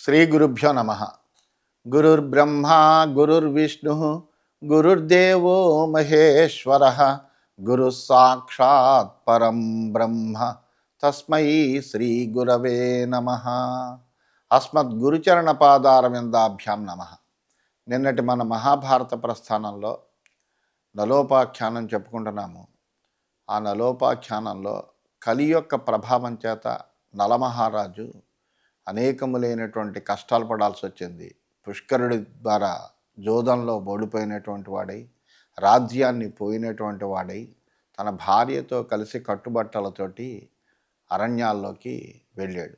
శ్రీ గురుభ్యో నమ. గురుర్బ్రహ్మ గురుర్విష్ణు గురుర్దేవో మహేశ్వర గురు సాక్షాత్ పరం బ్రహ్మ తస్మై శ్రీ గురవే నమ. అస్మద్గురుచరణ పాదారవిందాభ్యాం నమ. నిన్నటి మన మహాభారత ప్రస్థానంలో నలోపాఖ్యానం చెప్పుకుంటున్నాము. ఆ నలోపాఖ్యానంలో కలి యొక్క ప్రభావం చేత నలమహారాజు అనేకములైనటువంటి కష్టాలు పడాల్సి వచ్చింది. పుష్కరుడి ద్వారా జోదంలో ఓడిపోయినటువంటి వాడై, రాజ్యాన్ని పోయినటువంటి వాడై, తన భార్యతో కలిసి కట్టుబట్టలతోటి అరణ్యాల్లోకి వెళ్ళాడు.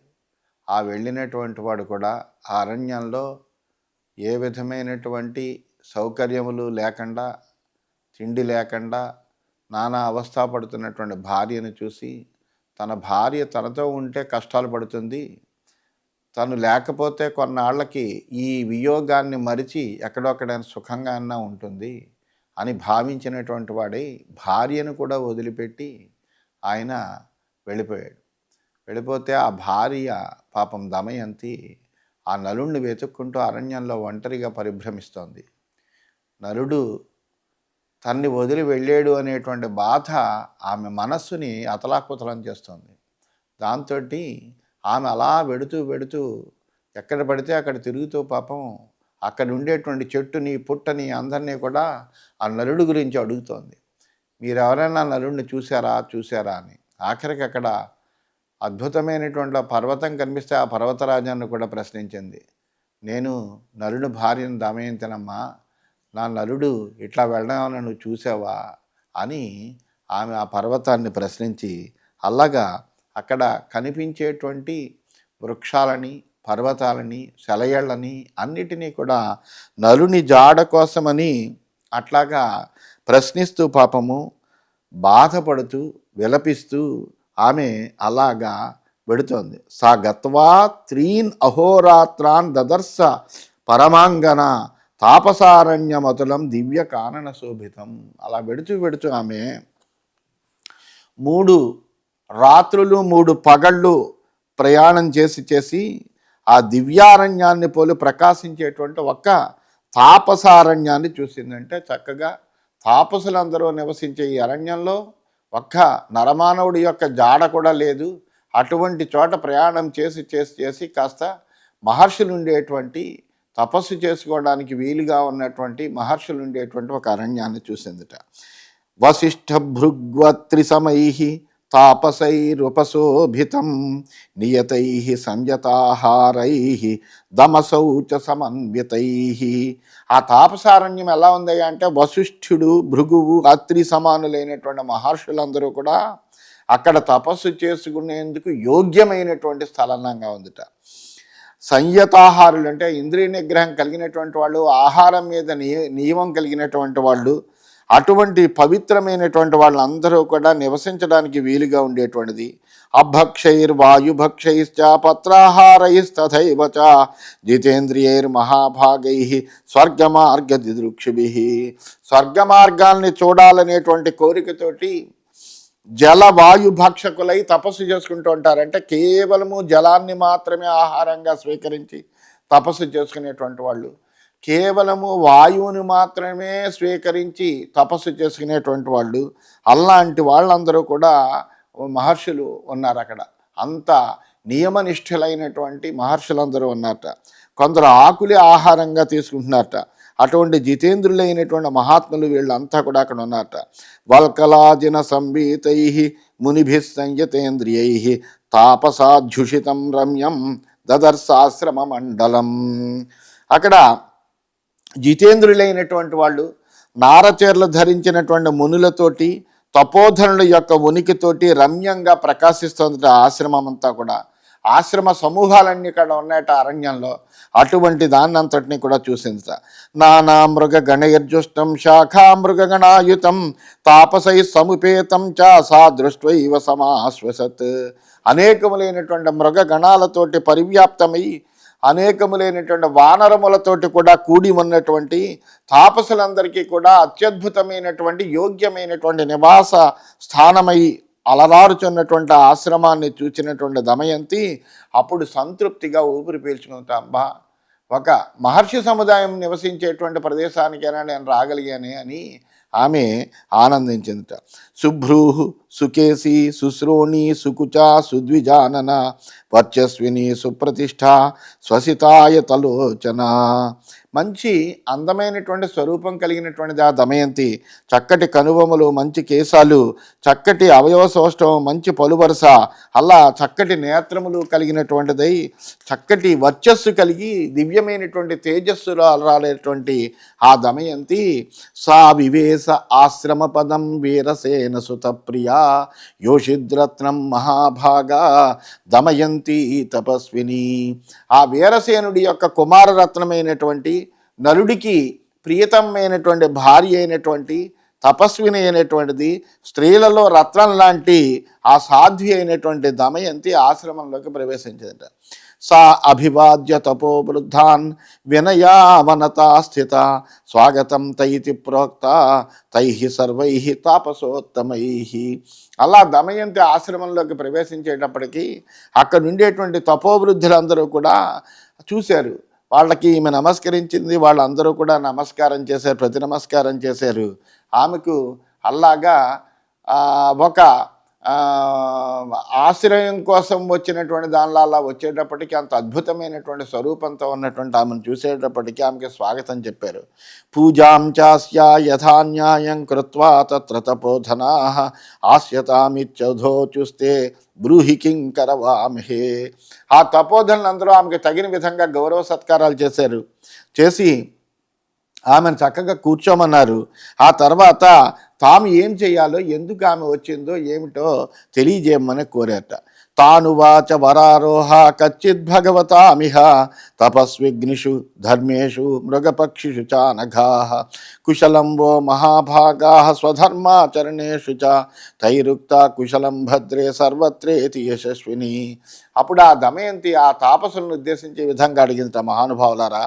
ఆ వెళ్ళినటువంటి వాడు కూడా ఆ అరణ్యంలో ఏ విధమైనటువంటి సౌకర్యములు లేకుండా, తిండి లేకుండా నానా అవస్థపడుతున్నటువంటి భార్యను చూసి, తన భార్య తనతో ఉంటే కష్టాలు పడుతుంది, తను లేకపోతే కొన్నాళ్ళకి ఈ వియోగాన్ని మరిచి ఎక్కడొక్కడైనా సుఖంగా అన్నా ఉంటుంది అని భావించినటువంటి వాడై భార్యను కూడా వదిలిపెట్టి ఆయన వెళ్ళిపోయాడు. వెళ్ళిపోతే ఆ భార్య పాపం దమయంతి ఆ నలుణ్ణి వెతుక్కుంటూ అరణ్యంలో ఒంటరిగా పరిభ్రమిస్తోంది. నలుడు తన్ని వదిలి వెళ్ళాడు అనేటువంటి బాధ ఆమె మనస్సుని అతలాకుతలం చేస్తుంది. దాంతో ఆమె అలా వెడుతూ ఎక్కడ పడితే అక్కడ తిరుగుతూ పాపం అక్కడ ఉండేటువంటి చెట్టుని పుట్టని అందరినీ కూడా ఆ నలుడు గురించి అడుగుతోంది. మీరు ఎవరైనా నలుడిని చూశారా అని. ఆఖరికి అక్కడ అద్భుతమైనటువంటి పర్వతం కనిపిస్తే ఆ పర్వతరాజాన్ని కూడా ప్రశ్నించింది. నేను నలుడు భార్యను దమయంతినమ్మా, నా నలుడు ఇట్లా వెళ్ళడం నువ్వు చూసావా అని ఆమె ఆ పర్వతాన్ని ప్రశ్నించి, అలాగా అక్కడ కనిపించేటువంటి వృక్షాలని, పర్వతాలని, సెలయేళ్ళని అన్నిటినీ కూడా నలుని జాడ కోసమని అట్లాగా ప్రశ్నిస్తూ పాపము బాధపడుతూ విలపిస్తూ ఆమె అలాగా వెడుతోంది. సా గత్వా 3 అహోరాత్రాన్ దదర్శ పరమాంగన తాపసారణ్యమతులం దివ్య కానన శోభితం. అలా వెడుతూ ఆమె 3 రాత్రులు 3 పగళ్ళు ప్రయాణం చేసి ఆ దివ్యారణ్యాన్ని పోలి ప్రకాశించేటువంటి ఒక్క తాపసారణ్యాన్ని చూసిందంటే, చక్కగా తాపసులందరూ నివసించే ఈ అరణ్యంలో ఒక్క నరమానవుడి యొక్క జాడ కూడా లేదు. అటువంటి చోట ప్రయాణం చేసి కాస్త మహర్షులు ఉండేటువంటి, తపస్సు చేసుకోవడానికి వీలుగా ఉన్నటువంటి మహర్షులు ఉండేటువంటి ఒక అరణ్యాన్ని చూసిందట. వశిష్ఠ భృగ్వత్రి సమై తాపసైరుపశోభితం నియతై సంయతాహారై దమసౌచ సమన్వితై. ఆ తాపసారణ్యం ఎలా ఉంది అంటే, వశిష్ఠుడు, భృగువు, అత్రి సమానులైనటువంటి మహర్షులందరూ కూడా అక్కడ తపస్సు చేసుకునేందుకు యోగ్యమైనటువంటి స్థలంగా ఉందిట. సంయతాహారులు అంటే ఇంద్రియ నిగ్రహం కలిగినటువంటి వాళ్ళు, ఆహారం మీద నియమం కలిగినటువంటి వాళ్ళు, అటువంటి పవిత్రమైనటువంటి వాళ్ళందరూ కూడా నివసించడానికి వీలుగా ఉండేటువంటిది. అభక్షైర్వాయుభక్షైశ్చ పత్రాహారైస్తథైవ చ జితేంద్రియైర్మహాభాగై స్వర్గమార్గదిదృక్షిభిః. స్వర్గమార్గాల్ని చూడాలనేటువంటి కోరికతోటి జలవాయుభక్షకులై తపస్సు చేసుకుంటూ ఉంటారంటే, కేవలము జలాన్ని మాత్రమే ఆహారంగా స్వీకరించి తపస్సు చేసుకునేటువంటి వాళ్ళు, కేవలము వాయువుని మాత్రమే స్వీకరించి తపస్సు చేసుకునేటువంటి వాళ్ళు, అలాంటి వాళ్ళందరూ కూడా మహర్షులు ఉన్నారు అక్కడ. అంత నియమనిష్ఠులైనటువంటి మహర్షులందరూ ఉన్నారట. కొందరు ఆకులే ఆహారంగా తీసుకుంటున్నారట. అటువంటి జితేంద్రులైనటువంటి మహాత్ములు వీళ్ళంతా కూడా అక్కడ ఉన్నారట. వల్కలాజిన సంబీతై మునిభిః సంయతేంద్రియై తాపసాధ్యుషితం రమ్యం దదర్శాశ్రమ మండలం. అక్కడ జితేంద్రులైనటువంటి వాళ్ళు నారచీరలు ధరించినటువంటి మునులతోటి, తపోధనుల యొక్క ఉనికితోటి రమ్యంగా ప్రకాశిస్తుంది ఆశ్రమం అంతా కూడా. ఆశ్రమ సమూహాలన్నీ ఇక్కడ ఉన్నాయట అరణ్యంలో. అటువంటి దాన్ని అంతటినీ కూడా చూసింది. నానా మృగ గణయర్జుష్టం శాఖా మృగగణాయుతం తాపసై సముపేతం చ సా దృష్ట్వైవ సమాశ్వసత్. అనేకములైనటువంటి మృగగణాలతోటి పరివ్యాప్తమై, అనేకములైనటువంటి వానరములతోటి కూడా కూడి ఉన్నటువంటి తాపసులందరికీ కూడా అత్యద్భుతమైనటువంటి యోగ్యమైనటువంటి నివాస స్థానమై అలరారుచున్నటువంటి ఆశ్రమాన్ని చూచినటువంటి దమయంతి అప్పుడు సంతృప్తిగా ఊపిరి పీల్చుకుంటా, అబ్బా ఒక మహర్షి సముదాయం నివసించేటువంటి ప్రదేశానికైనా నేను రాగలిగానే అని ఆమె ఆనందించిందిట. శుభ్రూ సుకేశి శుశ్రోణి సుకుచ సుద్విజానన వర్చస్విని సుప్రతిష్ఠ స్వసితాయ తలోచన. మంచి అందమైనటువంటి స్వరూపం కలిగినటువంటిది ఆ దమయంతి. చక్కటి కనుబొమ్మలు, మంచి కేశాలు, చక్కటి అవయవ సౌష్ఠవం, మంచి పలువరస, అలా చక్కటి నేత్రములు కలిగినటువంటిదై చక్కటి వర్చస్సు కలిగి దివ్యమైనటువంటి తేజస్సులో అలరాలేటువంటి ఆ దమయంతి సా వివేశ ఆశ్రమ పదం వీరసేన సుత ప్రియా యోషిద్రత్నం మహాభాగా దమయంతి తపస్విని. ఆ వీరసేనుడి యొక్క కుమారరత్నమైనటువంటి నలుడికి ప్రియతమైనటువంటి భార్య అయినటువంటి తపస్విని అయినటువంటిది, స్త్రీలలో రత్నం లాంటి ఆ సాధ్వి అయినటువంటి దమయంతి ఆశ్రమంలోకి ప్రవేశించిందట. సా అభివాద్య తపోవృద్ధాన్ వినయావనతా స్థిత స్వాగతం తైతి ప్రోక్త తై సర్వై తాపసోత్తమై. అలా దమయంతి ఆశ్రమంలోకి ప్రవేశించేటప్పటికీ అక్కడ ఉండేటువంటి తపోవృద్ధులందరూ కూడా చూశారు. వాళ్ళకి ఈమె నమస్కరించింది, వాళ్ళందరూ కూడా నమస్కారం చేశారు, ప్రతి నమస్కారం చేశారు. ఆమెకు అలాగా ఒక ఆశ్రయం కోసం వచ్చినటువంటి దానిలో అలా వచ్చేటప్పటికి అంత అద్భుతమైనటువంటి స్వరూపంతో ఉన్నటువంటి ఆమెను చూసేటప్పటికీ ఆమెకి స్వాగతం చెప్పారు. పూజాం చాస్య యథాన్యాయం కృత్వా తత్ర తపోధనా ఆస్యతామిత్యధో చూస్తే బ్రూహి కింకరవామహే. ఆ తపోధనులందరూ ఆమెకి తగిన విధంగా గౌరవ సత్కారాలు చేసి ఆమెను చక్కగా కూర్చోమన్నారు. ఆ తర్వాత తాము ఏం చేయాలో, ఎందుకు ఆమె వచ్చిందో ఏమిటో తెలియజేయమని కోరారట. తానువాచ వరారోహ కచ్చిద్ భగవతామిహ తపస్విగ్నిషు ధర్మేషు మృగపక్షిషు చ నఘా కుశలం వో మహాభాగా స్వధర్మాచరణేషు చ తైరుక్త కుశలం భద్రే సర్వత్రేతి యశస్విని. అప్పుడు ఆ దమయంతి ఆ తాపసులను ఉద్దేశించే విధంగా అడిగిందట, మహానుభావులారా,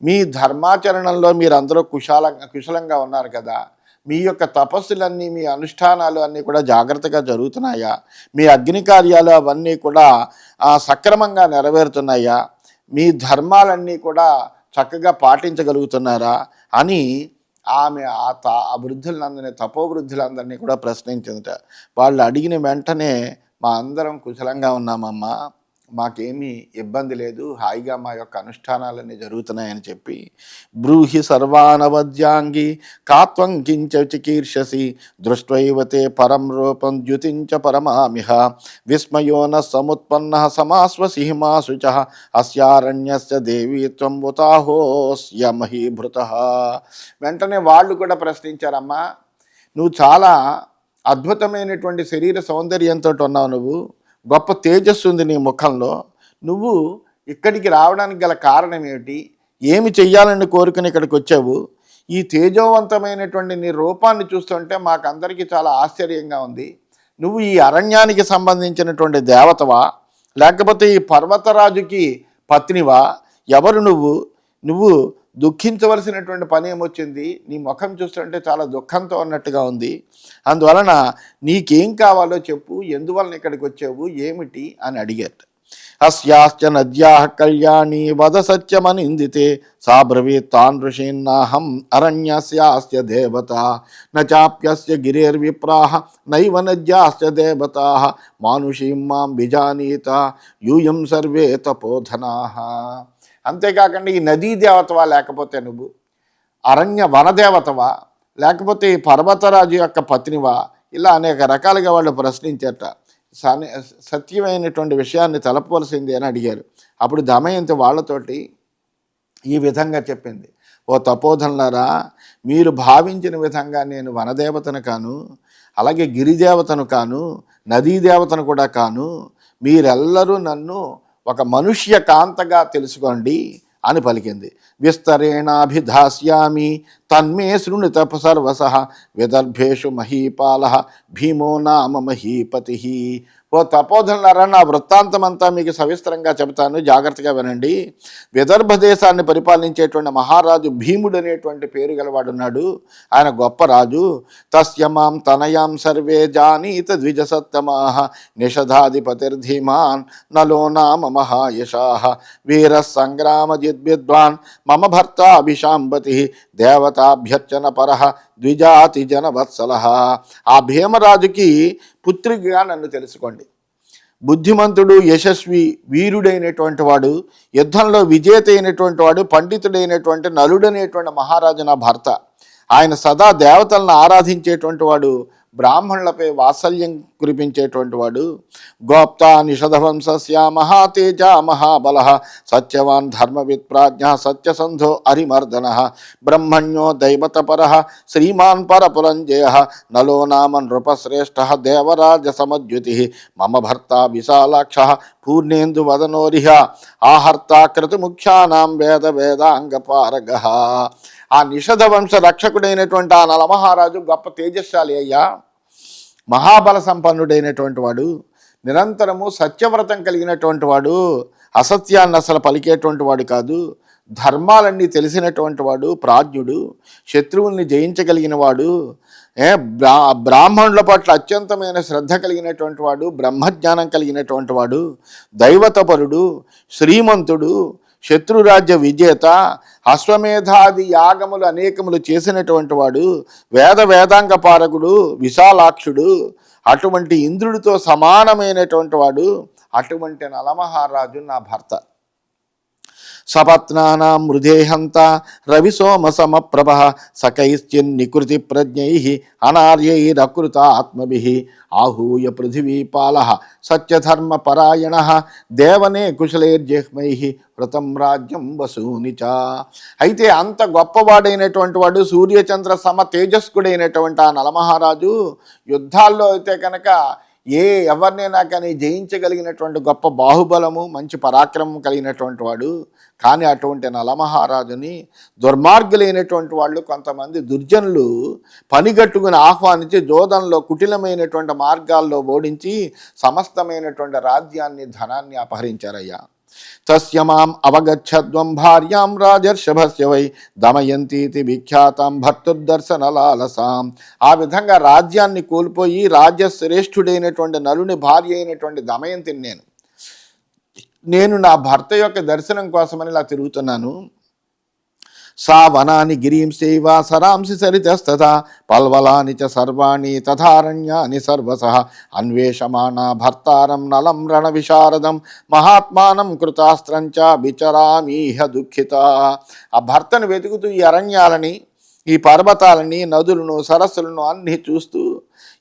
మీ ధర్మాచరణంలో మీరందరూ కుశలంగా ఉన్నారు కదా, మీ యొక్క తపస్సులన్నీ, మీ అనుష్ఠానాలు అన్నీ కూడా జాగ్రత్తగా జరుగుతున్నాయా, మీ అగ్ని కార్యాలు అవన్నీ కూడా సక్రమంగా నెరవేరుతున్నాయా, మీ ధర్మాలన్నీ కూడా చక్కగా పాటించగలుగుతున్నారా అని ఆమె ఆ వృద్ధులందరినీ, తపోవృద్ధులందరినీ కూడా ప్రశ్నించిందట. వాళ్ళు అడిగిన వెంటనే మా అందరం కుశలంగా ఉన్నామమ్మా, మాకేమీ ఇబ్బంది లేదు, హాయిగా మా యొక్క అనుష్ఠానాలన్నీ జరుగుతున్నాయని చెప్పి, బ్రూహి సర్వానవద్యాంగి కాత్వం కించ చికీర్షసి దృష్ట్వైవతే పరం రూపం ద్యుతించ పరమామిహ విస్మయోన సముత్పన్న సమాస్వసిహిమాసు చ అస్యారణ్యస్య దేవీత్వం ఉతాహోస్య మహీభృత. వెంటనే వాళ్ళు కూడా ప్రశ్నించారమ్మా, నువ్వు చాలా అద్భుతమైనటువంటి శరీర సౌందర్యంతో ఉన్నావు, నువ్వు గొప్ప తేజస్సు ఉంది నీ ముఖంలో, నువ్వు ఇక్కడికి రావడానికి గల కారణం ఏమిటి, ఏమి చెయ్యాలని కోరుకుని ఇక్కడికి వచ్చావు, ఈ తేజోవంతమైనటువంటి నీ రూపాన్ని చూస్తుంటే మాకందరికీ చాలా ఆశ్చర్యంగా ఉంది. నువ్వు ఈ అరణ్యానికి సంబంధించినటువంటి దేవతవా, లేకపోతే ఈ పర్వతరాజుకి పత్నివా, ఎవరు నువ్వు దుఃఖించవలసినటువంటి పని ఏమొచ్చింది, నీ ముఖం చూస్తుంటే చాలా దుఃఖంతో ఉన్నట్టుగా ఉంది, అందువలన నీకేం కావాలో చెప్పు, ఎందువలన ఇక్కడికి వచ్చావు, ఏమిటి అని అడిగారు. అస్యాశ్చ నద్యా కళ్యాణి వద సత్యమనిందితే సా బ్రవీత్ తాన్ ఋషీన్నాహం అరణ్యస్యాస్య దేవత నాప్యస్య గిరేర్విప్రాహ నైవ నద్యాస్య దేవతా మానుషీం మాం విజానీత యూయం సర్వే తపోధనాః. అంతేకాకుండా ఈ నదీ దేవతవా, లేకపోతే నువ్వు అరణ్య వనదేవతవా, లేకపోతే ఈ పర్వతరాజు యొక్క పత్నివా, ఇలా అనేక రకాలుగా వాళ్ళు ప్రశ్నించారట. సత్యమైనటువంటి విషయాన్ని తెలపవలసింది అని అడిగారు. అప్పుడు దమయంతి వాళ్ళతోటి ఈ విధంగా చెప్పింది, ఓ తపోధనులారా, మీరు భావించిన విధంగా నేను వనదేవతను కాను, అలాగే గిరిదేవతను కాను, నదీ దేవతను కూడా కాను, మీరెల్లరూ నన్ను ఒక మనుష్య కాంతగా తెలుసుకోండి అని పలికింది. విస్తరేణాభిధాస్యామి తన్మే శృణుత సర్వసః విదర్భేషు మహీపాల భీమో నామ మహీపతి. ఓ తపోధనులారా, నా వృత్తాంతం అంతా మీకు సవిస్తరంగా చెబుతాను, జాగ్రత్తగా వినండి. విదర్భ దేశాన్ని పరిపాలించేటువంటి మహారాజు భీముడు అనేటువంటి పేరు గలవాడున్నాడు. ఆయన గొప్ప రాజు. తస్యమాం తనయాం సర్వే జానీత ద్విజసత్తమాహ నిషధాధిపతిర్ధీమాన్ నలో నామ మహాయశాః వీర సంగ్రామజిద్విద్వాన్ మమ భర్త అభిశాంబతి దేవతాభ్యర్చన పరః ద్విజాతి జనవత్సల. ఆ భీమరాజుకి పుత్రికగా నన్ను తెలుసుకోండి. బుద్ధిమంతుడు, యశస్వి, వీరుడైనటువంటి వాడు, యుద్ధంలో విజేత అయినటువంటి వాడు, పండితుడైనటువంటి నలుడనేటువంటి మహారాజు నా భర్త. ఆయన సదా దేవతలను ఆరాధించేటువంటి వాడు, బ్రాహ్మణులపై వాత్సల్యం కురిపించేటువంటి వాడు. గోప్తా నిషధవంశస్య మహాతేజ మహాబల సత్యవాన్ ధర్మవిత్ ప్రాజ్ఞ సత్యసంధో హరిమర్దన బ్రహ్మణ్యో దైవతపర శ్రీమాన్ పరపురంజయ నలో నామ నృపశ్రేష్ఠ దేవరాజ సమద్యుతి మమ భర్త విశాలాక్ష పూర్ణేందు వదనోరిహ ఆహర్త క్రతుముఖ్యానాం వేద వేదాంగపారగ. ఆ నిషధ వంశ రక్షకుడైనటువంటి ఆ నలమహారాజు గొప్ప తేజస్శాలి అయ్యా, మహాబల సంపన్నుడైనటువంటి వాడు, నిరంతరము సత్యవ్రతం కలిగినటువంటి వాడు, అసత్యాన్ని అసలు పలికేటువంటి వాడు కాదు, ధర్మాలన్నీ తెలిసినటువంటి వాడు, ప్రాజ్ఞుడు, శత్రువుల్ని జయించగలిగిన వాడు, బ్రాహ్మణుల పట్ల అత్యంతమైన శ్రద్ధ కలిగినటువంటి వాడు, బ్రహ్మజ్ఞానం కలిగినటువంటి వాడు, దైవతపరుడు, శ్రీమంతుడు, శత్రురాజ్య విజేత, అశ్వమేధాది యాగములు అనేకములు చేసినటువంటి వాడు, వేదాంగ పారకుడు, విశాలాక్షుడు, అటువంటి ఇంద్రుడితో సమానమైనటువంటి వాడు, అటువంటి నలమహారాజు నా భర్త. సపత్నానాం మృదేహంత రవిసోమసమప్రభ సకైశ్చిన్నికృతి ప్రజ్ఞై అనార్యైరకృత ఆత్మభిః ఆహూయ పృథివీపాల సత్యధర్మపరాయణ దేవనే కుశలైర్జిహ్మై వృతం రాజ్యం వసూనిచ. అయితే అంత గొప్పవాడైనటువంటి వాడు, సూర్యచంద్ర సమ తేజస్కుడైనటువంటి ఆ నలమహారాజు యుద్ధాల్లో అయితే కనుక ఎవరినైనా కానీ జయించగలిగినటువంటి గొప్ప బాహుబలము, మంచి పరాక్రమం కలిగినటువంటి వాడు. కానీ అటువంటి నలమహారాజుని దుర్మార్గులైనటువంటి వాళ్ళు, కొంతమంది దుర్జనులు పనిగట్టుకుని ఆహ్వానించి జోదంలో కుటిలమైనటువంటి మార్గాల్లో ఓడించి సమస్తమైనటువంటి రాజ్యాన్ని, ధనాన్ని అపహరించారయ్యా. తస్య మాం అవగచ్చద్వం భార్యాం రాజర్షభస్య వై దమయంతీతి విఖ్యాతాం భర్తుర్దర్శనలాలసాం. ఆ విధంగా రాజ్యాన్ని కోల్పోయి రాజ్యశ్రేష్ఠుడైనటువంటి నలుని భార్య అయినటువంటి దమయంతిని నేను నా భర్త యొక్క దర్శనం కోసమని ఇలా తిరుగుతున్నాను. సా వనాని గిరీంశైవ సరాంసి సరితస్తథా పల్వలాని చ సర్వాణి తథారణ్యాని సర్వసః అన్వేషమానా భర్తారం నలం రణ విశారదం మహాత్మానం కృతాస్త్రం చ విచరామీహ దుఃఖిత. ఆ భర్తను వెతుకుతూ ఈ అరణ్యాలని, ఈ పర్వతాలని, నదులను, సరస్సులను అన్నీ చూస్తూ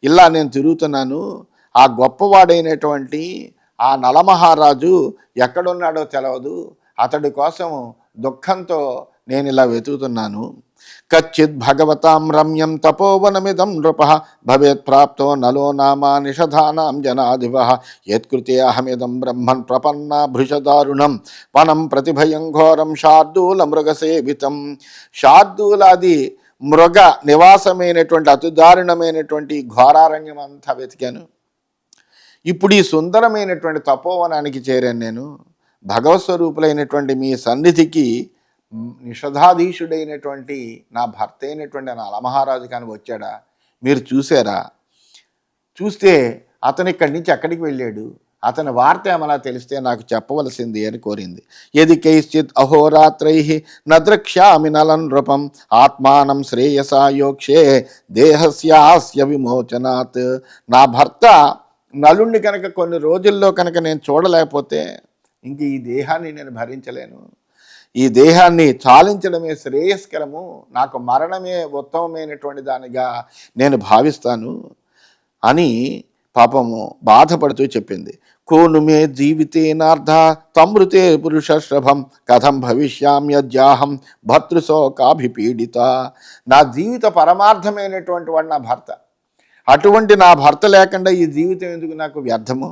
ఇలా నేను తిరుగుతున్నాను. ఆ గొప్పవాడైనటువంటి ఆ నలమహారాజు ఎక్కడున్నాడో తెలవదు. అతడి కోసం దుఃఖంతో నేను ఇలా వెతుకుతున్నాను. కచ్చిత్ భగవతాం రమ్యం తపోవనమిదం నృప భవేత్ ప్రాప్తో నలో నామా నిషధానాం జనాధిప యత్కృతే అహమిదం బ్రహ్మన్ ప్రపన్న భృషదారుణం వనం ప్రతిభయం ఘోరం శార్దూల మృగసేవితం. శార్దూలాది మృగ నివాసమైనటువంటి అతిదారుణమైనటువంటి ఘోరారణ్యం అంతా వెతికాను. ఇప్పుడు ఈ సుందరమైనటువంటి తపోవనానికి చేరాను నేను. భగవత్స్వరూపులైనటువంటి మీ సన్నిధికి నిషధాధీశుడైనటువంటి నా భర్త అయినటువంటి నలమహారాజు కానీ వచ్చాడా? మీరు చూసారా? చూస్తే అతను ఇక్కడి నుంచి ఎక్కడికి వెళ్ళాడు? అతని వార్త ఏమన్నా తెలిస్తే నాకు చెప్పవలసింది అని కోరింది. యది కైశ్చిత్ అహోరాత్రై నద్రక్ష్యామి నలం నృపం ఆత్మానం శ్రేయసాయోక్షే దేహస్యాస్య విమోచనాత్. నా భర్త నలుణ్ణి కనుక కొన్ని రోజుల్లో కనుక నేను చూడలేకపోతే ఇంక ఈ దేహాన్ని నేను భరించలేను. ఈ దేహాన్ని చాలించడమే శ్రేయస్కరము, నాకు మరణమే ఉత్తమమైనటువంటి దానిగా నేను భావిస్తాను అని పాపము బాధపడుతూ చెప్పింది. కోను మే జీవితేనార్థ తమృతే పురుషశ్రభం కథం భవిష్యామ్యజ్యాహం భర్తృశోకాభిపీడిత. నా జీవిత పరమార్థమైనటువంటి వాడు నా భర్త. అటువంటి నా భర్త లేకుండా ఈ జీవితం ఎందుకు నాకు వ్యర్థము?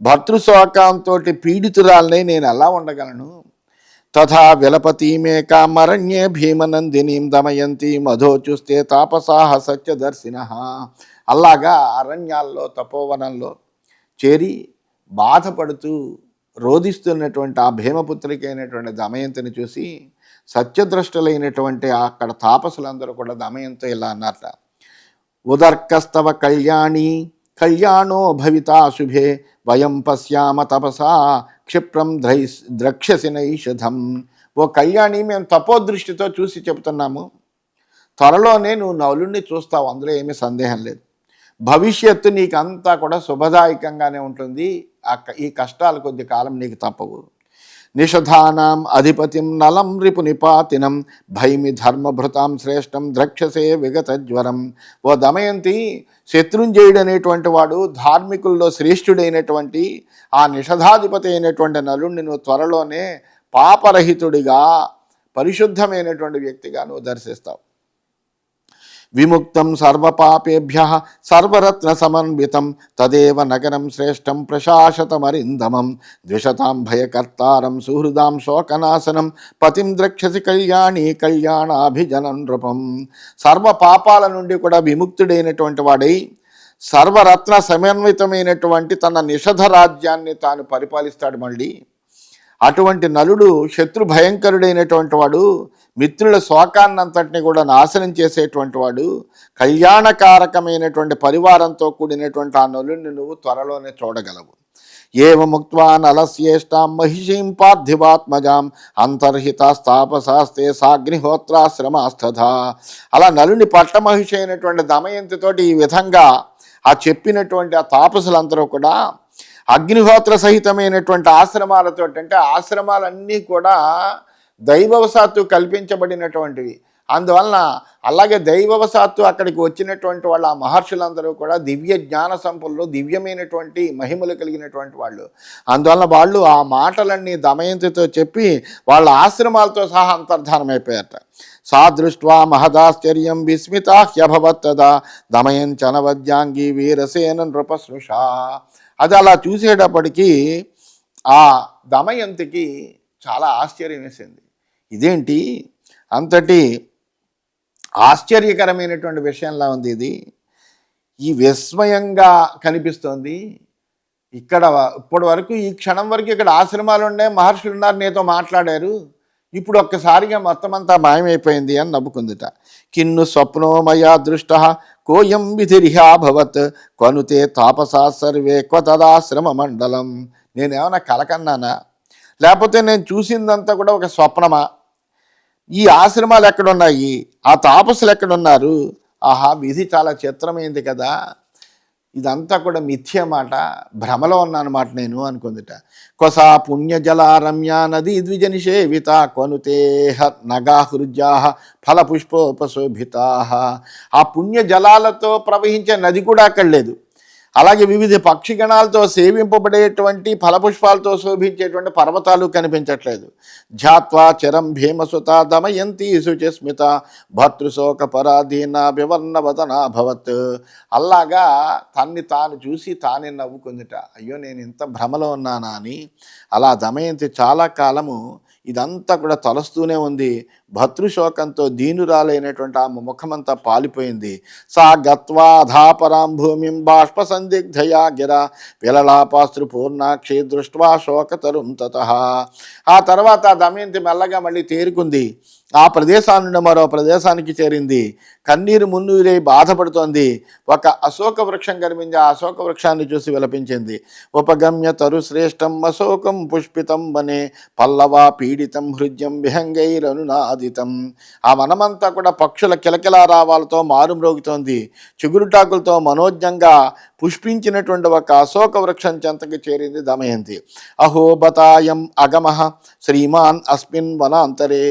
భర్తృశోకంతో పీడితురాలనే నేను ఎలా ఉండగలను? తథా విలపతీమేకామరణ్యే భీమనందినీం దమయంతి మధోచుస్తే తాపసాహ సత్యదర్శిన. అలాగా అరణ్యాల్లో, తపోవనంలో చేరి బాధపడుతూ రోధిస్తున్నటువంటి ఆ భీమపుత్రిక అయినటువంటి దమయంతిని చూసి సత్యదృష్టులైనటువంటి అక్కడ తాపసులందరూ కూడా దమయంతో ఇలా అన్నారట, ఉదర్కస్తవ కళ్యాణి కళ్యాణో భవితా శుభే వయం పశ్యామ తపసా క్షిప్రం ద్రక్ష్యసి నైషధం. ఓ కళ్యాణి, మేము తపోదృష్టితో చూసి చెబుతున్నాము, త్వరలోనే నువ్వు నలుడిని చూస్తావు, అందులో ఏమీ సందేహం లేదు. భవిష్యత్తు నీకు అంతా కూడా శుభదాయకంగానే ఉంటుంది, ఈ కష్టాలు కొద్ది కాలం నీకు తప్పవు. నిషధానాం అధిపతిం నలం రిపు నిపాతినం భైమి ధర్మభృతాం శ్రేష్టం ద్రక్షసే విగత జ్వరం. ఓ దమయంతి, శత్రుంజయుడు అనేటువంటి వాడు ధార్మికుల్లో శ్రేష్ఠుడైనటువంటి ఆ నిషధాధిపతి అయినటువంటి నలుణ్ణి నువ్వు త్వరలోనే పాపరహితుడిగా పరిశుద్ధమైనటువంటి వ్యక్తిగా నువ్వు దర్శిస్తావు. విముక్తం సర్వపాపేభ్య సర్వరత్న సమన్వితం తదేవ నగరం శ్రేష్టం ప్రశాశతమరిందమం ద్విషతాం భయకర్తారం సుహృదాం శోకనాశనం పతిం ద్రక్షసి కళ్యాణి కళ్యాణాభిజనం నృపం. సర్వ పాపాల నుండి కూడా విముక్తుడైనటువంటి వాడై సర్వరత్న సమన్వితమైనటువంటి తన నిషధ రాజ్యాన్ని తాను పరిపాలిస్తాడు. మళ్ళీ అటువంటి నలుడు శత్రు భయంకరుడైనటువంటి వాడు, మిత్రుల శోకాన్నంతటిని కూడా నాశనం చేసేటువంటి వాడు, కళ్యాణకారకమైనటువంటి పరివారంతో కూడినటువంటి ఆ నలుడిని నువ్వు త్వరలోనే చూడగలవు. ఏవముక్త్వా నలస్యేష్టాం మహిషీం పార్థివాత్మజాం అంతర్హితాస్తాపశాస్తే సాగ్నిహోత్రాశ్రమాస్తథా. అలా నలుని పట్టమహిషి అయినటువంటి దమయంతితోటి ఈ విధంగా ఆ చెప్పినటువంటి ఆ తాపసులందరూ కూడా అగ్నిహోత్ర సహితమైనటువంటి ఆశ్రమాలతో, అంటే ఆశ్రమాలన్నీ కూడా దైవవశాత్తు కల్పించబడినటువంటివి. అందువలన అలాగే దైవవశాత్తు అక్కడికి వచ్చినటువంటి వాళ్ళు ఆ మహర్షులందరూ కూడా దివ్య జ్ఞాన సంపన్నులు, దివ్యమైనటువంటి మహిమలు కలిగినటువంటి వాళ్ళు. అందువలన వాళ్ళు ఆ మాటలన్నీ దమయంతితో చెప్పి వాళ్ళ ఆశ్రమాలతో సహా అంతర్ధానమైపోయారట. సా దృష్ట్వా మహదాశ్చర్యం విస్మితా హ్యభవత్తదా దమయంచనవద్యాంగి వీరసేన నృపస్నుషా. అది అలా చూసేటప్పటికీ ఆ దమయంతికి చాలా ఆశ్చర్యం వేసింది. ఇదేంటి అంతటి ఆశ్చర్యకరమైనటువంటి విషయంలా ఉంది ఇది, ఈ విస్మయంగా కనిపిస్తోంది. ఇక్కడ ఇప్పటి వరకు ఈ క్షణం వరకు ఇక్కడ ఆశ్రమాలు ఉండే మహర్షులు ఉన్నారు, నీతో మాట్లాడారు, ఇప్పుడు ఒక్కసారిగా మొత్తం అంతా మాయమైపోయింది అని నవ్వుకుందిట. కిన్ను స్వప్నోమయా దృష్ట కోయం విధిరిహాభవత్ కొనుతే తాపసా సర్వే క్వతదాశ్రమ మండలం. నేనేమన్నా కలకన్నానా, లేకపోతే నేను చూసిందంతా కూడా ఒక స్వప్నమా? ఈ ఆశ్రమాలు ఎక్కడున్నాయి, ఆ తాపసులు ఎక్కడున్నారు? ఆహా, విధి చాలా చిత్రమైంది కదా, ఇదంతా కూడా మిథ్య మాట, భ్రమలో ఉన్నమాట నేను అనుకుందిట. కొసా పుణ్యజలారమ్యా నదీ ద్విజనిషేవిత కొనుతేహ నగాహృజా ఫలపుష్పోపశోభితా. ఆ పుణ్యజలాలతో ప్రవహించే నది కూడా అక్కడ లేదు. అలాగే వివిధ పక్షిగణాలతో సేవింపబడేటువంటి ఫలపుష్పాలతో శోభించేటువంటి పర్వతాలు కనిపించట్లేదు. ఝాత్వా చరం భీమసుత దమయంతి శుచిస్మిత భర్తృశోక పరాధీన వివర్ణవదనా భవత్. అలాగా తన్ని తాను చూసి తానే నవ్వుకుందిట, అయ్యో నేను ఇంత భ్రమలో ఉన్నానా అని. అలా దమయంతి చాలా కాలము ఇదంతా కూడా తలస్తూనే ఉంది. భర్తృశోకంతో దీనురాలైనటువంటి ఆమె ముఖమంతా పాలిపోయింది. సా గత్వాధాపరాం భూమిం బాష్ప సందిగ్ధయా గిర విలలాపాస్త్రు పూర్ణాక్షి దృష్ట్వా శోకతరుం తతః. ఆ తర్వాత దమయంతి మెల్లగా మళ్ళీ తేరుకుంది. ఆ ప్రదేశాన్ని నుండి మరో ప్రదేశానికి చేరింది. కన్నీరు మున్నీరై బాధపడుతోంది. ఒక అశోక వృక్షం కనిపించి ఆ అశోక వృక్షాన్ని చూసి విలపించింది. ఉపగమ్య తరు శ్రేష్టం అశోకం పుష్పితం వనే పల్లవా పీడితం హృద్యం విహంగైరనునాదితం. ఆ వనమంతా కూడా పక్షుల కిలకిలారావాలతో మారుమ్రోగుతోంది. చిగురుటాకులతో మనోజ్ఞంగా పుష్పించినటువంటి ఒక అశోక వృక్షం చెంతకి చేరింది దమయంతి. అహోబతాయం అగమః శ్రీమాన్ అస్మిన్ వనాంతరే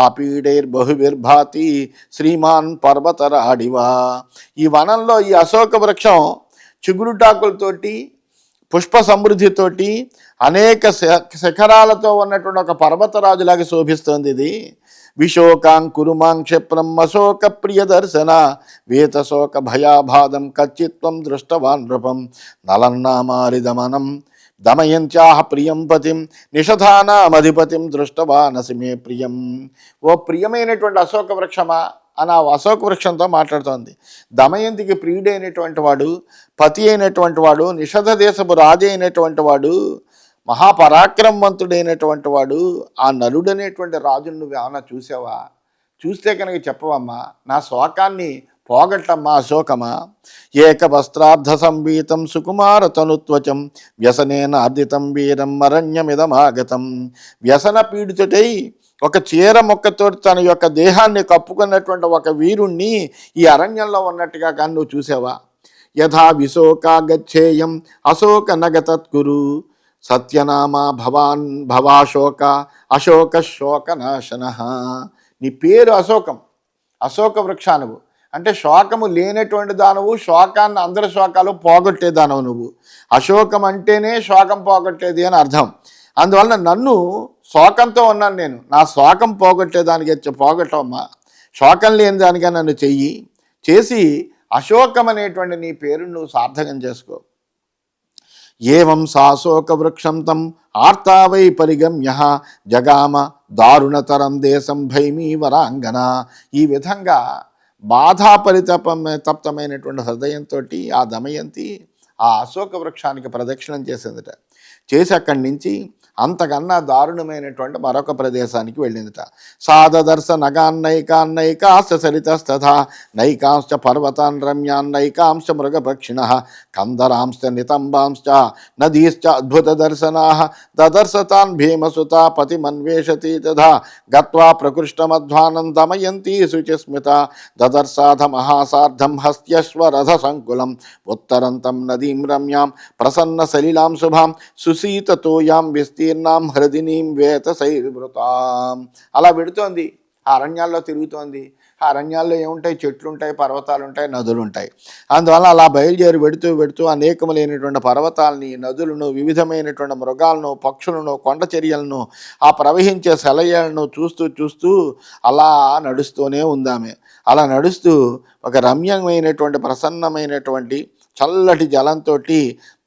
ఆపీడైర్బహువిర్భాతి శ్రీమాన్ పర్వతరాడివా. ఈ వనంలో ఈ అశోక వృక్షం చిగురుటాకులతోటి పుష్ప సమృద్ధితోటి అనేక శిఖరాలతో ఉన్నటువంటి ఒక పర్వతరాజులాగా శోభిస్తోంది ఇది. విశోకాంకురుమాం క్షిప్రం అశోక ప్రియ దర్శన వేతశోక భయాబాధం కచ్చిత్వం దృష్టవాన్ నృపం నలన్నామారిదమనం దమయంత్యాహ ప్రియం పతిం నిషధానామధిపతిం దృష్టవానసి మే ప్రియం. ఓ ప్రియమైనటువంటి అశోక వృక్షమా, అని ఆ అశోక వృక్షంతో మాట్లాడుతోంది. దమయంతికి ప్రియుడైనటువంటి వాడు, పతి అయినటువంటి వాడు, నిషధ దేశపు రాజు అయినటువంటి వాడు, మహాపరాక్రమవంతుడైనటువంటి వాడు, ఆ నలుడనేటువంటి రాజును నువ్వు ఏమన్నా చూసావా? చూస్తే కనుక చెప్పవమ్మా, నా శోకాన్ని పోగొట్టమ్మా అశోకమా. ఏక వస్త్రార్ధ సంవీతం సుకుమార తనుత్వచం వ్యసనేన అర్దితం వీరం అరణ్యమిదమాగతం. వ్యసన పీడితుడై ఒక చీర మొక్కతో తన యొక్క దేహాన్ని కప్పుకున్నటువంటి ఒక వీరుణ్ణి ఈ అరణ్యంలో ఉన్నట్టుగా కానీ నువ్వు చూసావా? యథా విశోకా గచ్చేయం అశోక నగతత్కురు సత్యనామా భవాన్ భవాశోక అశోక శోకనాశన. నీ పేరు అశోకం, అశోక వృక్షానువు అంటే శోకము లేనటువంటి దానవు, శోకాన్ని అందరి శోకాలు పోగొట్టే దానవు నువ్వు. అశోకం అంటేనే శోకం పోగొట్టేది అని అర్థం. అందువలన నన్ను శోకంతో ఉన్నాను నేను, నా శోకం పోగొట్టేదానికి పోగొట్టమ్మా, శోకం లేని దానిగా నన్ను చేసి అశోకం అనేటువంటి నీ పేరును నువ్వు సార్థకం చేసుకో. ఏవం సాశోక వృక్షం తం ఆర్తావై పరిగమ్య జగామ దారుణతరం దేశం భైమీ వరాంగన. ఈ విధంగా తప్తమైనటువంటి హృదయంతో ఆ దమయంతి ఆ అశోక వృక్షానికి ప్రదక్షిణం చేసిందట. చేసి అక్కడి నుంచి అంతకన్నా దారుణమైనటువంటి మరొక ప్రదేశానికి వెళ్ళిందట. సాదదర్శ నగాన్నైకాన్నైకాంశ సరితస్తథా నైకాంశ పర్వతాన్ రమ్యాన్నైకాంశ మృగపక్షిణ కందరాంశ నితంబాంశ్చ నదీశ్చ అద్భుత దర్శనా దదర్శతాన్ భీమసుత పతిమన్వేషతి తథా గత్వా ప్రకృష్టమధ్వానం దమయంతి శుచిస్మిత దదర్శాధ మహాసార్ధం హస్త్యశ్వరథ సంకులం ఉత్తరంతం నదీం రమ్యాం ప్రసన్న సలిలాం శుభాం సుశీతతోయాం విస్తీర్ణాం హృదినీం వేతశైర్వృతాం. అలా పెడుతోంది, ఆ అరణ్యాల్లో తిరుగుతోంది. ఆ అరణ్యాల్లో ఏముంటాయి? చెట్లు ఉంటాయి, పర్వతాలు ఉంటాయి, నదులు ఉంటాయి. అందువల్ల అలా బయలుదేరి పెడుతూ అనేకములైనటువంటి పర్వతాలని, నదులను, వివిధమైనటువంటి మృగాలను, పక్షులను, కొండ చర్యలను, ఆ ప్రవహించే సెలయేళ్లను చూస్తూ అలా నడుస్తూనే ఉందామె. అలా నడుస్తూ ఒక రమ్యమైనటువంటి ప్రసన్నమైనటువంటి చల్లటి జలంతో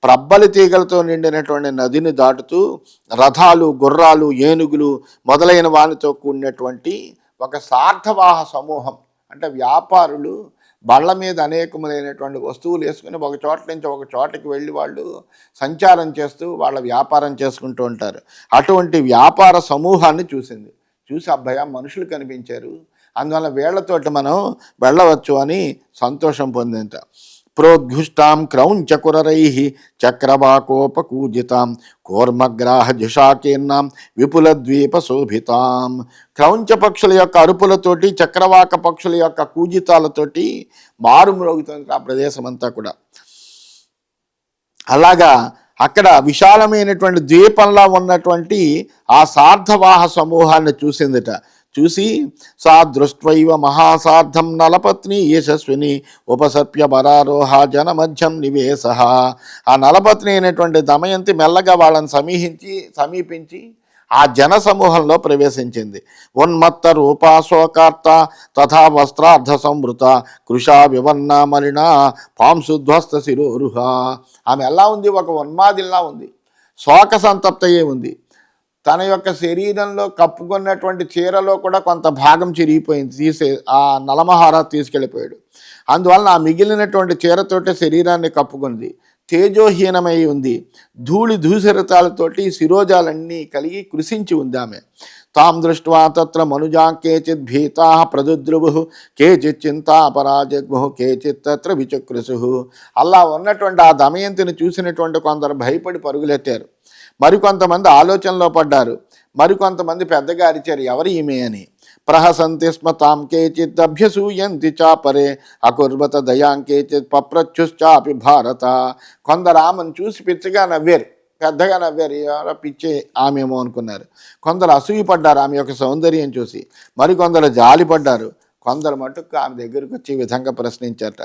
ప్రబ్బలి తీగలతో నిండినటువంటి నదిని దాటుతూ రథాలు, గుర్రాలు, ఏనుగులు మొదలైన వానితో కూడినటువంటి ఒక సార్థవాహ సమూహం, అంటే వ్యాపారులు బళ్ళ మీద అనేకములైనటువంటి వస్తువులు వేసుకుని ఒక చోట నుంచి ఒక చోటకి వెళ్ళి వాళ్ళు సంచారం చేస్తూ వాళ్ళ వ్యాపారం చేసుకుంటూ ఉంటారు. అటువంటి వ్యాపార సమూహాన్ని చూసి అబ్బాయి మనుషులు కనిపించారు, అందువల్ల వీళ్లతోటి మనం వెళ్ళవచ్చు అని సంతోషం పొందింట. ప్రోద్ఘుష్టాం క్రౌంచకురరై చక్రవాకోపకూజితాం కూర్మగ్రాహ జుషాకీర్ణాం విపులద్వీప శోభితాం. క్రౌంచ పక్షుల యొక్క అరుపులతోటి, చక్రవాక పక్షుల యొక్క కూజితాలతోటి మారుమ్రోగుతుంది ఆ ప్రదేశం అంతా కూడా. అలాగా అక్కడ విశాలమైనటువంటి ద్వీపంలా ఉన్నటువంటి ఆ సార్ధవాహ సమూహాన్ని చూసిందిట. చూసి సా దృష్ట్వైవ మహాసార్థం నలపత్ని యశస్విని ఉపసర్ప్య బరారోహ జనమధ్యం నివేశ. ఆ నలపత్ని అయినటువంటి దమయంతి మెల్లగా వాళ్ళని సమీపించి ఆ జన సమూహంలో ప్రవేశించింది. ఉన్మత్త రూపాశోకార్త తథా వస్త్రార్ధ సంవృత కృషా వివర్ణ మలిన పాంసుధ్వస్త శిరోరుహ. ఆమె ఎలా ఉంది? ఒక ఉన్మాదిలా ఉంది, శోక సంతప్తయే ఉంది. తన యొక్క శరీరంలో కప్పుకున్నటువంటి చీరలో కూడా కొంత భాగం చిరిగిపోయింది, ఆ నలమహారాజు తీసుకెళ్ళిపోయాడు. అందువలన ఆ మిగిలినటువంటి చీరతోటి శరీరాన్ని కప్పుకుంది, తేజోహీనమై ఉంది, దూషరితాలతోటి శిరోజాలన్నీ కలిగి కృషించి ఉంది ఆమె. తాం దృష్ట్వా తత్ర మనుజా కేచిత్ భీతా ప్రదుద్రువు కేచిత్ చింతాపరాజగ్ము కేచిత్ తత్ర విచక్రుసు. అలా ఉన్నటువంటి ఆ దమయంతిని చూసినటువంటి కొందరు భయపడి పరుగులెత్తారు, మరికొంతమంది ఆలోచనలో పడ్డారు, మరికొంతమంది పెద్దగా అరిచారు ఎవరు ఈమె అని. ప్రహసంతి స్మ తాం కేచిత్ అభ్యసూయంతి చాపరే అకుర్వత దయాం కేచిత్ పప్రచ్యుశ్చాపి భారత. కొందరు ఆమెను చూసి పిచ్చగా నవ్వారు, పెద్దగా నవ్వారు, ఎవరో పిచ్చే ఆమెమో అనుకున్నారు. కొందరు అసూయపడ్డారు ఆమె యొక్క సౌందర్యం చూసి, మరికొందరు జాలిపడ్డారు, కొందరు మటుకు ఆమె దగ్గరకు వచ్చి ఈ విధంగా ప్రశ్నించారట.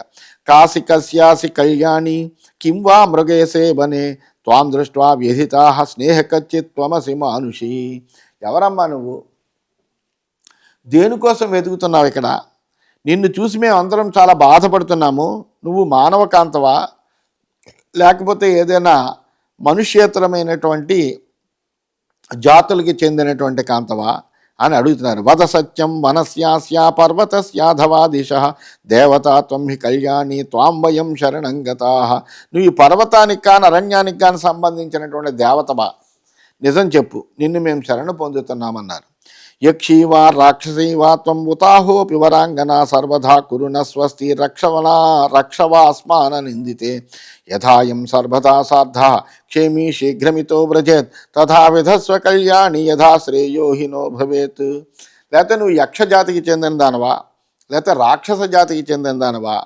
కాసి కస్యాసి కళ్యాణి కిం వా మృగేసే బనే త్వాం దృష్ట్వా వ్యధితా స్నేహ కచ్చిత్ త్వమసి మానుషి. ఎవరమ్మా నువ్వు? దేనికోసం వెతుకుతున్నావు ఇక్కడ? నిన్ను చూసి మేము అందరం చాలా బాధపడుతున్నాము. నువ్వు మానవ కాంతవా, లేకపోతే ఏదైనా మనుష్యేతరమైనటువంటి జాతులకి చెందినటువంటి కాంతవా, అని అడుగుతున్నారు. వద సత్యం వనస్యాస్య పర్వతస్యాధవా దిశ దేవతా త్వం హి కళ్యాణి త్వాం వయం శరణం గతాః. నువ్వు ఈ పర్వతానికి కానీ అరణ్యానికి కానీ సంబంధించినటువంటి దేవతవా, నిజం చెప్పు, నిన్ను మేము శరణు పొందుతున్నామన్నారు. యక్షీ వా రాక్షసీ వా త్వం ఉతాహోపి వరాంగనా సర్వదా కురుణ స్వస్తి రక్షవాస్మాన నిందితే యథాయం సర్వదా సార్ధ క్షేమీ శీఘ్రమితో వ్రజేత్ తథా విధస్వ కళ్యాణి యథా శ్రేయో హినో భవేత్. లేకపోతే నువ్వు యక్ష జాతికి చెందిన దానవా, లేకపోతే రాక్షస జాతికి చెందిన దానవా,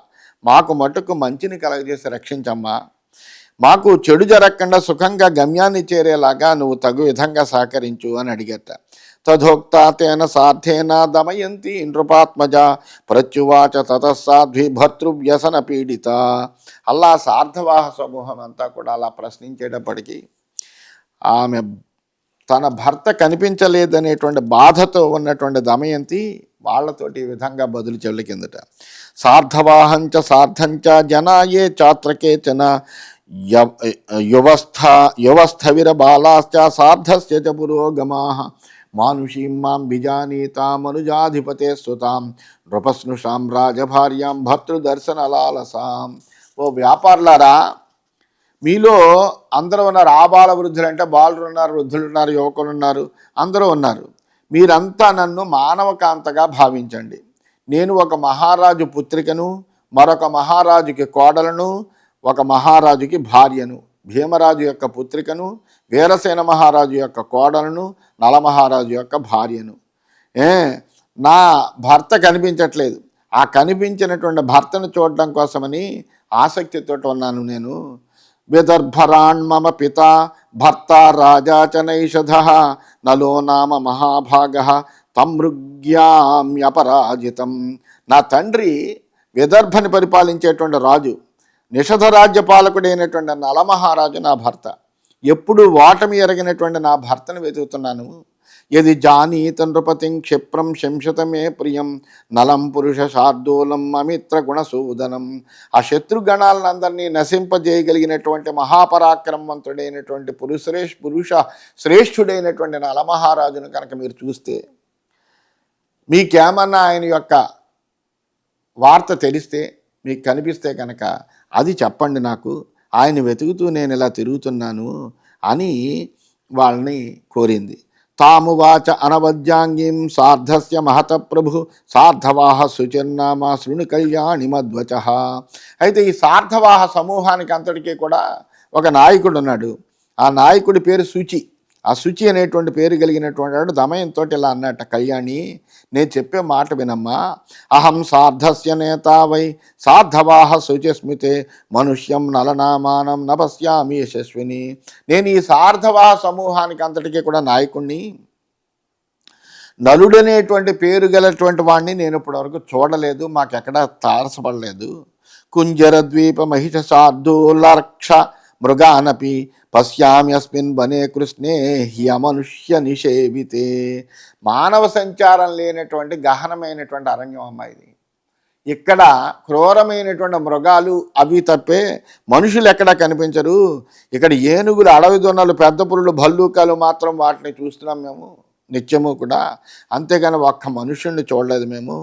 మాకు మటుకు మంచిని కలగజేసి రక్షించమ్మా, మాకు చెడు జరగకుండా సుఖంగా గమ్యాన్ని చేరేలాగా నువ్వు తగు విధంగా సహకరించు అని అడిగట. తథోక్తా తేన సార్థేన దమయంతి నృపాత్మజ ప్రత్యువాచ తతస్సాధ్వి భర్తృవ్యసన పీడిత. అలా సార్థవాహ సమూహం అంతా కూడా అలా ప్రశ్నించేటప్పటికీ ఆమె తన భర్త కనిపించలేదనేటువంటి బాధతో ఉన్నటువంటి దమయంతి వాళ్ళతోటి ఈ విధంగా బదులు చెల్లికిందట. సార్థవాహంచ సార్థంచ జనాయే చాత్రకేచన యువస్థవిర బాలాశ్చ సార్థస్య చ పురోగమాః మానుషీం మాం బిజానీతామనుజాధిపతే సుతాం నృపస్నుషాం రాజభార్యాం భర్తృదర్శనలాలసాం. ఓ వ్యాపారులారా, మీలో అందరూ ఉన్నారు. ఆబాల వృద్ధులు అంటే బాలురు ఉన్నారు, వృద్ధులు ఉన్నారు, యువకులు ఉన్నారు, అందరూ ఉన్నారు. మీరంతా నన్ను మానవకాంతగా భావించండి. నేను ఒక మహారాజు పుత్రికను, మరొక మహారాజుకి కోడలను, ఒక మహారాజుకి భార్యను, భీమరాజు యొక్క పుత్రికను, వీరసేన మహారాజు యొక్క కోడలను, నలమహారాజు యొక్క భార్యను. నా భర్త కనిపించట్లేదు, ఆ కనిపించినటువంటి భర్తను చూడడం కోసమని ఆసక్తితో ఉన్నాను నేను. విదర్భరాణ్ మమ పిత భర్త రాజా చ నైషధ నలో నామ మహాభాగ తం మృగ్యామ్యపరాజితం. నా తండ్రి విదర్భని పరిపాలించేటువంటి రాజు, నిషధ రాజ్య పాలకుడైనటువంటి నలమహారాజు నా భర్త. ఎప్పుడు ఓటమి ఎరగినటువంటి నా భర్తను వెతుకుతున్నాను. యది జానీత నృపతిం క్షిప్రం శంశతమే ప్రియం నలం పురుష శార్దూలం అమిత్ర గుణసూదనం. ఆ శత్రుగణాలందరినీ నశింపజేయగలిగినటువంటి మహాపరాక్రమవంతుడైనటువంటి పురుష శ్రేష్ఠుడైనటువంటి నలమహారాజును కనుక మీరు చూస్తే, మీకేమన్నా ఆయన యొక్క వార్త తెలిస్తే, మీకు కనిపిస్తే కనుక అది చెప్పండి నాకు. ఆయన వెతుకుతూ నేను ఇలా తిరుగుతున్నాను అని వాళ్ళని కోరింది. తామువాచ అనవద్యాంగీం సార్ధస్య మహత ప్రభు సార్ధవాహ శుచిర్నామ శృణు కళ్యాణి మధ్వచ. అయితే ఈ సార్ధవాహ సమూహానికి అంతటికీ కూడా ఒక నాయకుడు ఉన్నాడు. ఆ నాయకుడి పేరు శుచి. ఆ శుచి అనేటువంటి పేరు కలిగినటువంటి వాడు దమయంతో ఇలా అన్నట్ట, కళ్యాణి నేను చెప్పే మాట వినమ్మా. అహం సార్ధస్య నేత వై సార్ధవాహ శుచిస్మితే మనుష్యం నలనామానం నపశ్యామి యశస్విని. నేను ఈ సార్ధవాహ సమూహానికి అంతటికీ కూడా నాయకుడిని. నలుడనేటువంటి పేరు గలటువంటి వాడిని నేను ఇప్పటివరకు చూడలేదు, మాకెక్కడ తారసపడలేదు. కుంజరద్వీప మహిష శార్దూలర్క్ష మృగానపి పశ్యామ్యస్మిన్ వనే కృష్ణే హ్యమనుష్య నిషేవితే. మానవ సంచారం లేనటువంటి గహనమైనటువంటి అరణ్యం అమ్మ ఇది. ఇక్కడ క్రూరమైనటువంటి మృగాలు అవి తప్పే మనుషులు ఎక్కడా కనిపించరు. ఇక్కడ ఏనుగులు, అడవి దొన్నలు, పెద్ద పురులు, భల్లూకాలు మాత్రం వాటిని చూస్తున్నాం మేము నిత్యము కూడా. అంతేగాని ఒక్క మనుష్యుణ్ణి చూడలేదు మేము.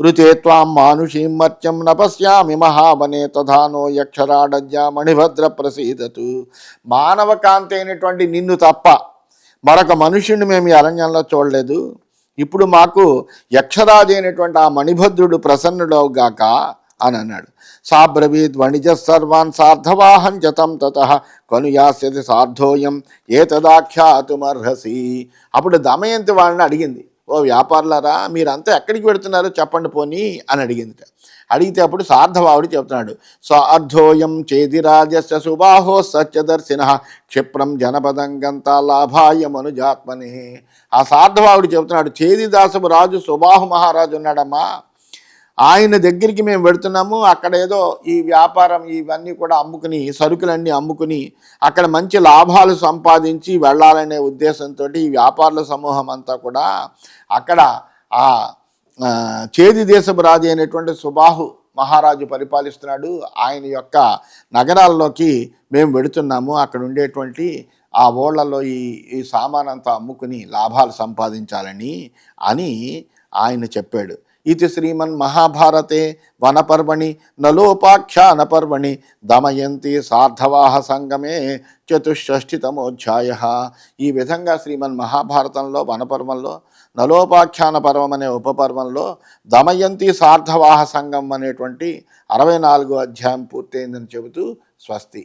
ఋతే త్వాం మానుషీం మత్యం నపశ్యామి మహావనే తథానో యక్షరాడజ్య మణిభద్ర ప్రసీదతు. మానవకాంతి అయినటువంటి నిన్ను తప్ప మరొక మనుష్యుణ్ణి మేము ఈ అరణ్యంలో చూడలేదు. ఇప్పుడు మాకు యక్షరాజు అయినటువంటి ఆ మణిభద్రుడు ప్రసన్నుడవుగాక అని అన్నాడు. సాబ్రవీద్ వణిజ సర్వాన్ సార్ధవాహం జతం తతః కనుయాస్యతి సార్ధోయం ఏతదాఖ్యాతుమర్హసి. అప్పుడు దమయంతి వాళ్ళని అడిగింది, ఓ వ్యాపారులారా, మీరంతా ఎక్కడికి పెడుతున్నారు చెప్పండి పోనీ అని అడిగింది. అడిగితే అప్పుడు సార్ధవాహుడు చెప్తున్నాడు, సార్ధోయం చేదిరాజస్య సుబాహో సత్యదర్శిన క్షిప్రం జనపదం గంతా లాభాయ మనుజాత్మని. ఆ సార్ధవాహుడు చెప్తున్నాడు, చేదిదాసపు రాజు సుబాహు మహారాజు ఉన్నాడమ్మా, ఆయన దగ్గరికి మేము వెళుతున్నాము. అక్కడ ఏదో ఈ వ్యాపారం ఇవన్నీ కూడా అమ్ముకుని, సరుకులన్నీ అమ్ముకుని అక్కడ మంచి లాభాలు సంపాదించి వెళ్ళాలనే ఉద్దేశంతో ఈ వ్యాపారుల సమూహం అంతా కూడా అక్కడ ఆ చేది దేశపు రాజు అయినటువంటి సుబాహు మహారాజు పరిపాలిస్తున్నాడు, ఆయన యొక్క నగరాల్లోకి మేము వెడుతున్నాము. అక్కడ ఉండేటువంటి ఆ ఓళ్లలో ఈ ఈ సామానంతా అమ్ముకుని లాభాలు సంపాదించాలని అని ఆయన చెప్పాడు. ఇది శ్రీమన్ మహాభారతే వనపర్వణి నలోపాఖ్యాన పర్వణి దమయంతి సార్ధవాహ సంగమే చతుషష్ఠితమోధ్యాయ. ఈ విధంగా శ్రీమన్ మహాభారతంలో వనపర్వంలో నలోపాఖ్యాన పర్వం అనే ఉపపర్వంలో దమయంతి సార్ధవాహ సంగం అనేటువంటి 64 అధ్యాయం పూర్తయిందని చెబుతూ స్వస్తి.